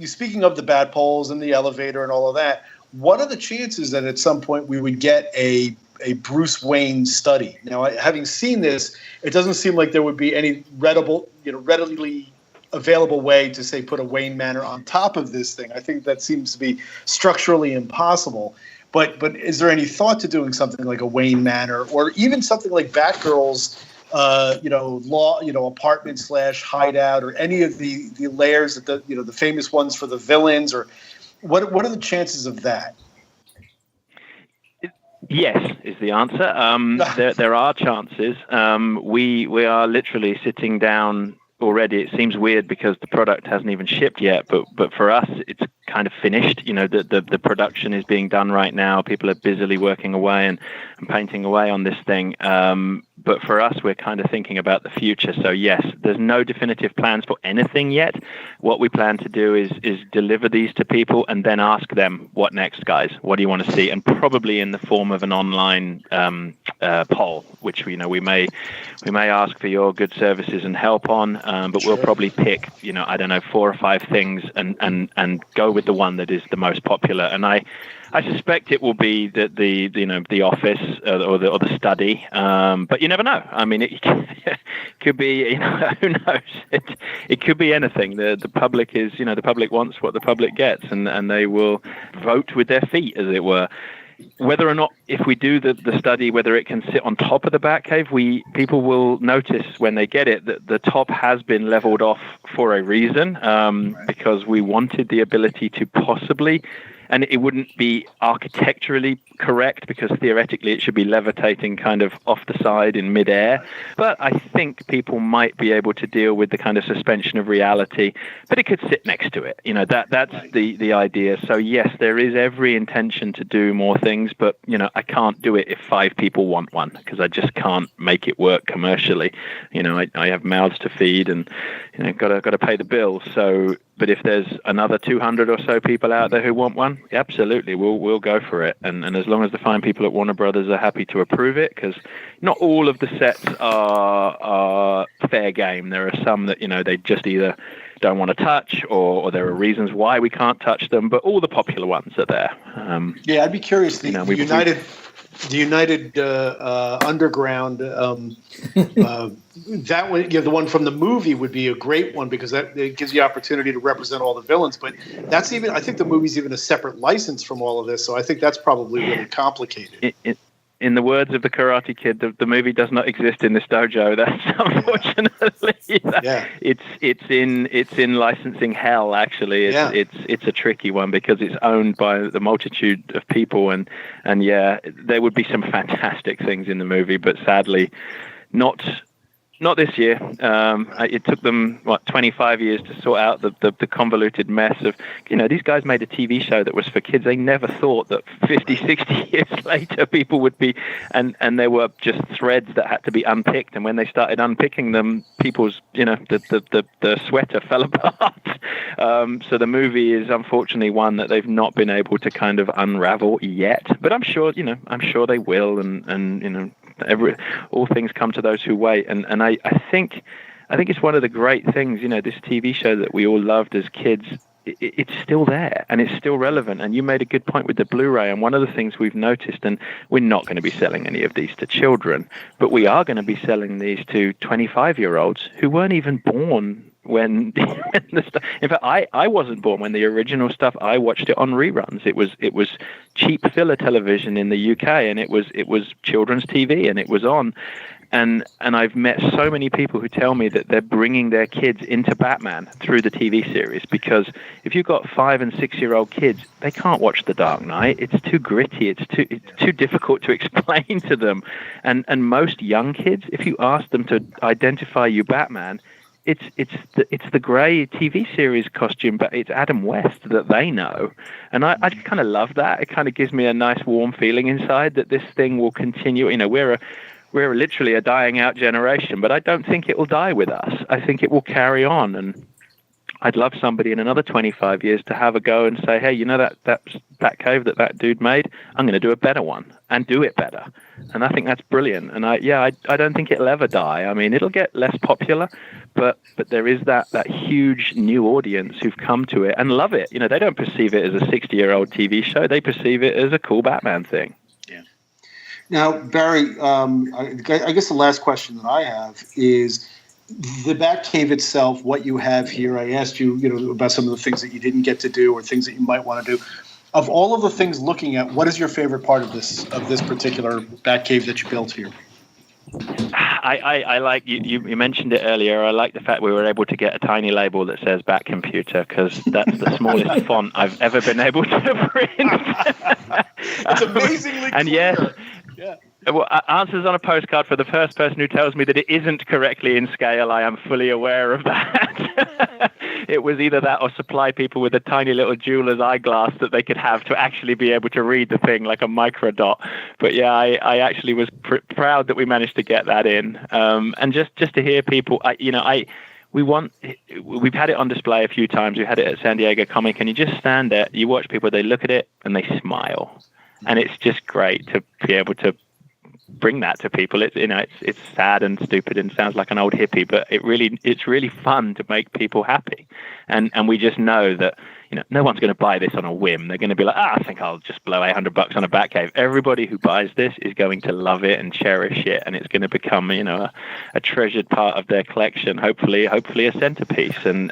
speaking of the bat poles and the elevator and all of that, what are the chances that at some point we would get a Bruce Wayne study? Now, having seen this, it doesn't seem like there would be any readily available way to, say, put a Wayne Manor on top of this thing. I think that seems to be structurally impossible. But is there any thought to doing something like a Wayne Manor, or even something like Batgirl's, apartment / hideout, or any of the layers that the famous ones for the villains, or what are the chances of that? Yes, is the answer. There are chances. We are literally sitting down already. It seems weird because the product hasn't even shipped yet, but for us it's kind of finished. The production is being done right now. People are busily working away and painting away on this thing. But for us, we're kind of thinking about the future. So yes, there's no definitive plans for anything yet. What we plan to do is deliver these to people and then ask them, what next, guys? What do you want to see? And probably in the form of an online poll, which we may ask for your good services and help on. But we'll probably pick, 4 or 5 things and go with the one that is the most popular. And I suspect it will be the office or the study, but you never know. I mean, it could be, who knows? It could be anything. The public is, the public wants what the public gets, and they will vote with their feet, as it were. Whether or not, if we do the study, whether it can sit on top of the Batcave, people will notice when they get it that the top has been leveled off for a reason, because we wanted the ability to possibly, and it wouldn't be architecturally correct because theoretically it should be levitating kind of off the side in midair. But I think people might be able to deal with the kind of suspension of reality, but it could sit next to it. That's the idea. So yes, there is every intention to do more things, but I can't do it if 5 people want one, because I just can't make it work commercially. I have mouths to feed and got to pay the bills. So, but if there's another 200 or so people out there who want one, absolutely, we'll go for it. And as long as the fine people at Warner Brothers are happy to approve it, because not all of the sets are fair game. There are some that they just either don't want to touch, or there are reasons why we can't touch them. But all the popular ones are there. I'd be curious. The the United Underground, that one, the one from the movie would be a great one because it gives you opportunity to represent all the villains. But I think the movie's even a separate license from all of this, so I think that's probably really complicated. In the words of the Karate Kid, the movie does not exist in this dojo. That's unfortunately, it's in licensing hell. Actually, it's a tricky one because it's owned by the multitude of people, and there would be some fantastic things in the movie, but sadly, not this year. It took them 25 years to sort out the convoluted mess of, these guys made a TV show that was for kids. They never thought that 50, 60 years later people would be, and there were just threads that had to be unpicked. And when they started unpicking them, people's, the sweater fell apart. So the movie is unfortunately one that they've not been able to kind of unravel yet. But I'm sure they will, and all things come to those who wait, and I think it's one of the great things, this TV show that we all loved as kids. It's still there and it's still relevant. And you made a good point with the Blu-ray. And one of the things we've noticed, and we're not going to be selling any of these to children, but we are going to be selling these to 25-year-olds who weren't even born when in fact, I wasn't born when the original stuff. I watched it on reruns. It was cheap filler television in the UK, and it was children's TV, and it was on. And I've met so many people who tell me that they're bringing their kids into Batman through the TV series, because if you've got 5 and 6-year-old kids, they can't watch The Dark Knight. It's too gritty. It's too difficult to explain to them. And most young kids, if you ask them to identify you Batman, it's the grey TV series costume, but it's Adam West that they know. And I just kind of love that. It kind of gives me a nice warm feeling inside that this thing will continue. We're literally a dying out generation, but I don't think it will die with us. I think it will carry on. And I'd love somebody in another 25 years to have a go and say, hey, that Batcave that dude made, I'm going to do a better one and do it better. And I think that's brilliant. And I don't think it'll ever die. I mean, it'll get less popular, but there is that huge new audience who've come to it and love it. They don't perceive it as a 60-year-old TV show. They perceive it as a cool Batman thing. Now, Barry, I guess the last question that I have is the Batcave itself, what you have here. I asked you, about some of the things that you didn't get to do or things that you might want to do. Of all of the things looking at, what is your favorite part of this particular Batcave that you built here? I like, you mentioned it earlier, I like the fact we were able to get a tiny label that says Batcomputer, because that's the smallest font I've ever been able to print. It's amazingly clear. And yes, well, answers on a postcard for the first person who tells me that it isn't correctly in scale. I am fully aware of that. It was either that or supply people with a tiny little jeweler's eyeglass that they could have to actually be able to read the thing like a micro dot. But yeah, I actually was proud that we managed to get that in. And just to hear people, we've had it on display a few times. We had it at San Diego Comic, and you just stand there, you watch people, they look at it and they smile. And it's just great to be able to bring that to people. It's sad and stupid and sounds like an old hippie, but it's really fun to make people happy. And we just know that no one's going to buy this on a whim. They're going to be like, I think I'll just blow $800 on a Batcave. Everybody who buys this is going to love it and cherish it, and it's going to become a treasured part of their collection. Hopefully a centerpiece. And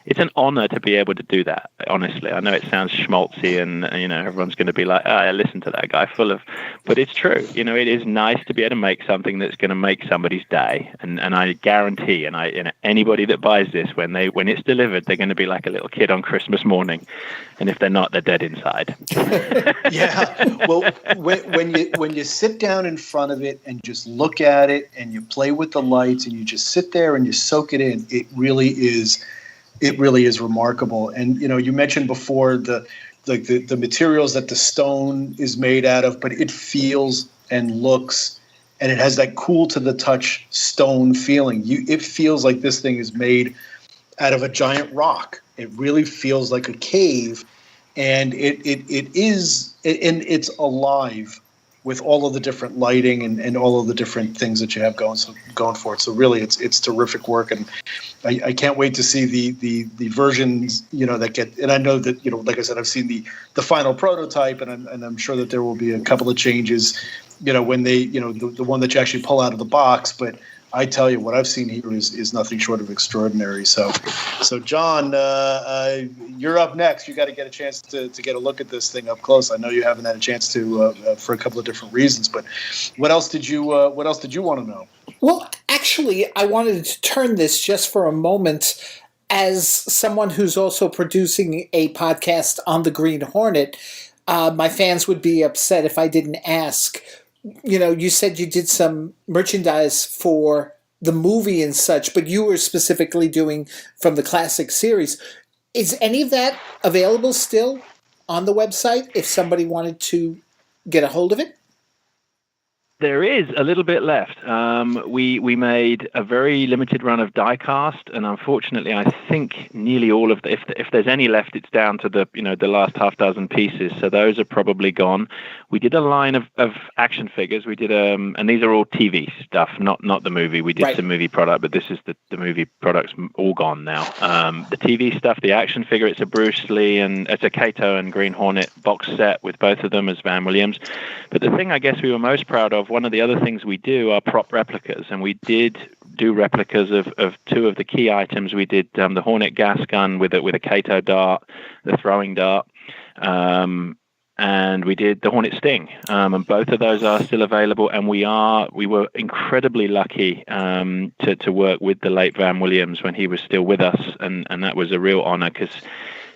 it's an honor to be able to do that, honestly. I know it sounds schmaltzy and everyone's going to be like, listen to that guy but it's true. It is nice to be able to make something that's going to make somebody's day. And I guarantee, anybody that buys this, when it's delivered, they're going to be like a little kid on Christmas morning. And if they're not, they're dead inside. Yeah. Well, when you sit down in front of it and just look at it and you play with the lights and you just sit there and you soak it in, it really is remarkable. And you mentioned before the materials that the stone is made out of, but it feels and looks, and it has that cool to the touch stone feeling. It feels like this thing is made out of a giant rock. It really feels like a cave, and it is, and it's alive with all of the different lighting and all of the different things that you have going for it. So really, it's terrific work, and I can't wait to see the versions that get. And I know that like I said, I've seen the final prototype, and I'm sure that there will be a couple of changes. When they the one that you actually pull out of the box, but I tell you, what I've seen here is nothing short of extraordinary. So John, you're up next. You got to get a chance to get a look at this thing up close. I know you haven't had a chance to for a couple of different reasons. But what else did you want to know? Well, actually, I wanted to turn this just for a moment as someone who's also producing a podcast on the Green Hornet. My fans would be upset if I didn't ask. You said you did some merchandise for the movie and such, but you were specifically doing from the classic series. Is any of that available still on the website if somebody wanted to get a hold of it? There is a little bit left. We made a very limited run of die-cast, and unfortunately, I think nearly all of if there's any left, it's down to the last half dozen pieces. So those are probably gone. We did a line of action figures. We did and these are all TV stuff, not the movie. We did some movie product, but this is the movie product's all gone now. The TV stuff, the action figure, it's a Bruce Lee and it's a Kato and Green Hornet box set with both of them as Van Williams. But the thing I guess we were most proud of, one of the other things we do are prop replicas, and we did do replicas of two of the key items. We did the Hornet gas gun with a Kato dart, the throwing dart, and we did the Hornet Sting, and both of those are still available. And we were incredibly lucky to work with the late Van Williams when he was still with us, and that was a real honor because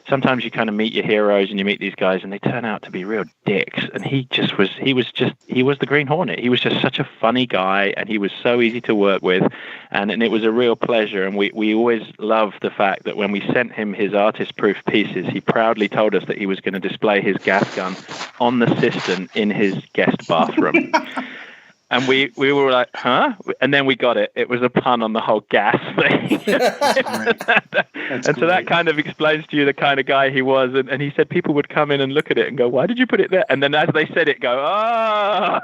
sometimes you kind of meet your heroes and you meet these guys and they turn out to be real dicks. And he was the Green Hornet. He was just such a funny guy, and he was so easy to work with. And it was a real pleasure. And we always loved the fact that when we sent him his artist-proof pieces, he proudly told us that he was going to display his gas gun on the cistern in his guest bathroom. And we were like, huh? And then we got it. It was a pun on the whole gas thing. So that kind of explains to you the kind of guy he was. And he said people would come in and look at it and go, why did you put it there? And then as they said it, go, ah!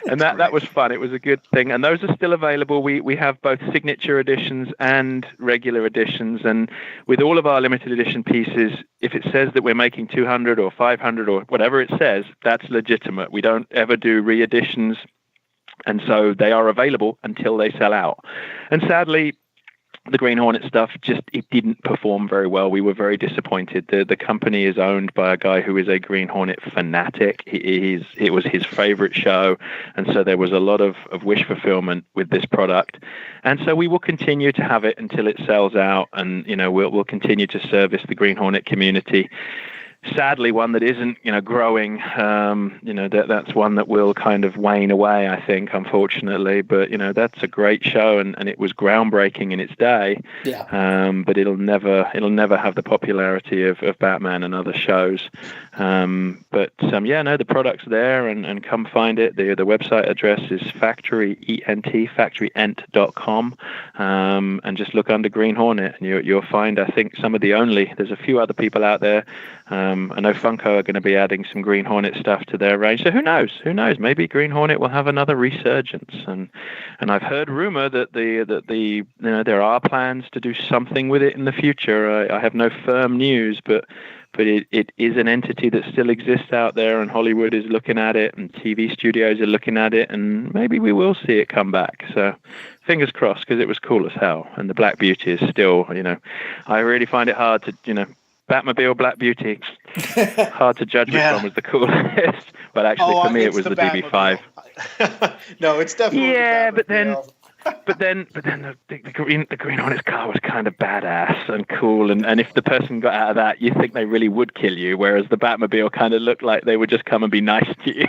And that was fun. It was a good thing. And those are still available. We have both signature editions and regular editions. And with all of our limited edition pieces, if it says that we're making 200 or 500 or whatever it says, that's legitimate. We don't ever do re-editions. And so they are available until they sell out. And sadly, the Green Hornet stuff it didn't perform very well. We were very disappointed. The company is owned by a guy who is a Green Hornet fanatic. It was his favorite show, and so there was a lot of wish fulfillment with this product. And so we will continue to have it until it sells out, and we'll continue to service the Green Hornet community. Sadly, one that isn't, growing, that's one that will kind of wane away, I think, unfortunately. But, that's a great show, and it was groundbreaking in its day. Yeah. But it'll never have the popularity of Batman and other shows. The product's there, and come find it. The website address is factoryent.com, and just look under Green Hornet, and you'll find, I think, there's a few other people out there. I know Funko are going to be adding some Green Hornet stuff to their range. So who knows? Maybe Green Hornet will have another resurgence. And I've heard rumor that there are plans to do something with it in the future. I have no firm news, but it is an entity that still exists out there, and Hollywood is looking at it, and TV studios are looking at it, and maybe we will see it come back. So fingers crossed, because it was cool as hell. And the Black Beauty is still, I really find it hard to, Batmobile Black Beauty, hard to judge which one was the coolest. But actually, for me, it was the DB5. No, it's definitely but then the Green Hornet's car was kind of badass and cool, and if the person got out of that, you think they really would kill you, whereas the Batmobile kind of looked like they would just come and be nice to you.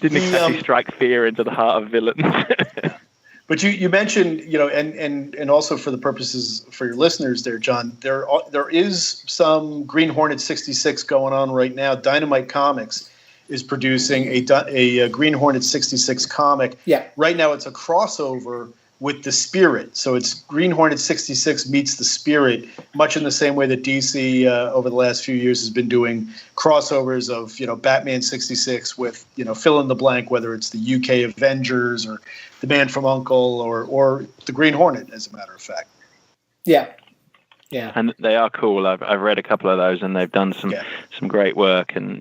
Didn't exactly strike fear into the heart of villains. But you mentioned, and also for the purposes for your listeners there, John, there is some Green Hornet 66 going on right now. Dynamite Comics is producing a Green Hornet 66 comic. Yeah. Right now it's a crossover with the Spirit. So it's Green Hornet 66 meets the Spirit, much in the same way that DC over the last few years has been doing crossovers of, Batman 66 with, fill in the blank, whether it's the UK Avengers or the Man from U.N.C.L.E. or the Green Hornet, as a matter of fact. Yeah. Yeah. And they are cool. I've read a couple of those, and they've done some great work. And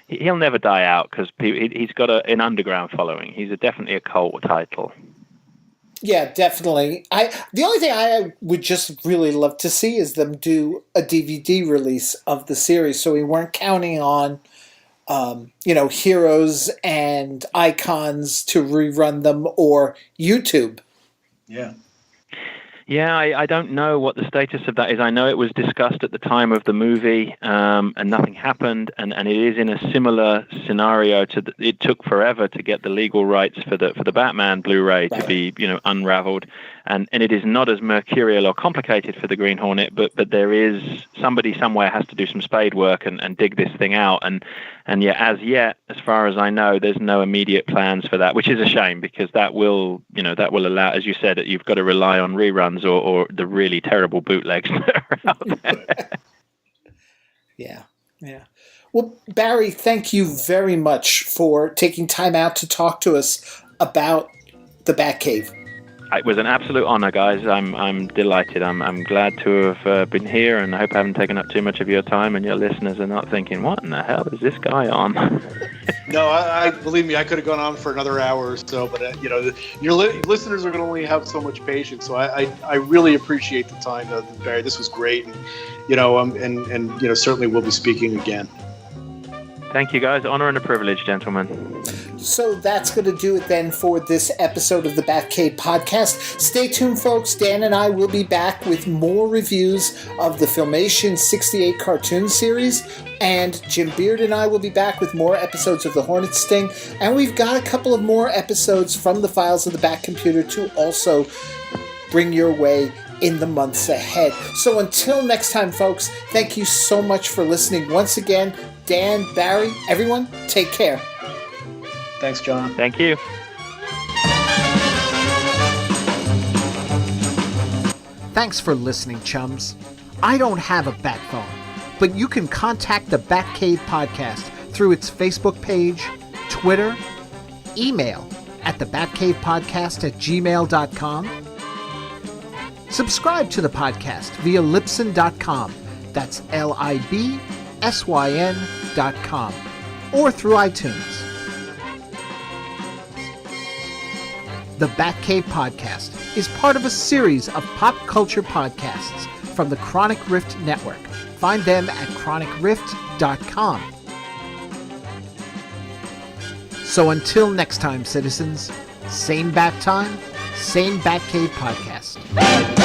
he'll never die out because he's got an underground following. He's definitely a cult title. Yeah, definitely. The only thing I would just really love to see is them do a DVD release of the series, so we weren't counting on, heroes and icons to rerun them or YouTube. Yeah. Yeah, I don't know what the status of that is. I know it was discussed at the time of the movie, and nothing happened. And it is in a similar scenario to it took forever to get the legal rights for the Batman Blu-ray to be unraveled, and it is not as mercurial or complicated for the Green Hornet. But there is somebody somewhere has to do some spade work and dig this thing out. And yet, as far as I know, there's no immediate plans for that, which is a shame because that will allow, as you said, that you've got to rely on reruns or the really terrible bootlegs that are out there. Yeah. Well, Barry, thank you very much for taking time out to talk to us about the Batcave. It was an absolute honor, guys. I'm delighted. I'm glad to have been here, and I hope I haven't taken up too much of your time, and your listeners are not thinking, what in the hell is this guy on? No, I believe me, I could have gone on for another hour or so, but your listeners are going to only have so much patience. So I really appreciate the time, Barry. This was great, and certainly we'll be speaking again. Thank you, guys. Honor and a privilege, gentlemen. So that's going to do it then for this episode of the Batcave podcast. Stay tuned, folks. Dan and I will be back with more reviews of the Filmation 68 cartoon series. And Jim Beard and I will be back with more episodes of The Hornet Sting. And we've got a couple of more episodes from the files of the Batcomputer to also bring your way in the months ahead. So until next time, folks, thank you so much for listening once again. Dan, Barry, everyone, take care. Thanks, John. Thank you. Thanks for listening, chums. I don't have a bat phone, but you can contact the Batcave Podcast through its Facebook page, Twitter, email at thebatcavepodcast@gmail.com. Subscribe to the podcast via Libsyn.com. That's LIBSYN.com. Or through iTunes. The Batcave Podcast is part of a series of pop culture podcasts from the Chronic Rift Network. Find them at chronicrift.com. So until next time, citizens, same bat time, same Batcave Podcast.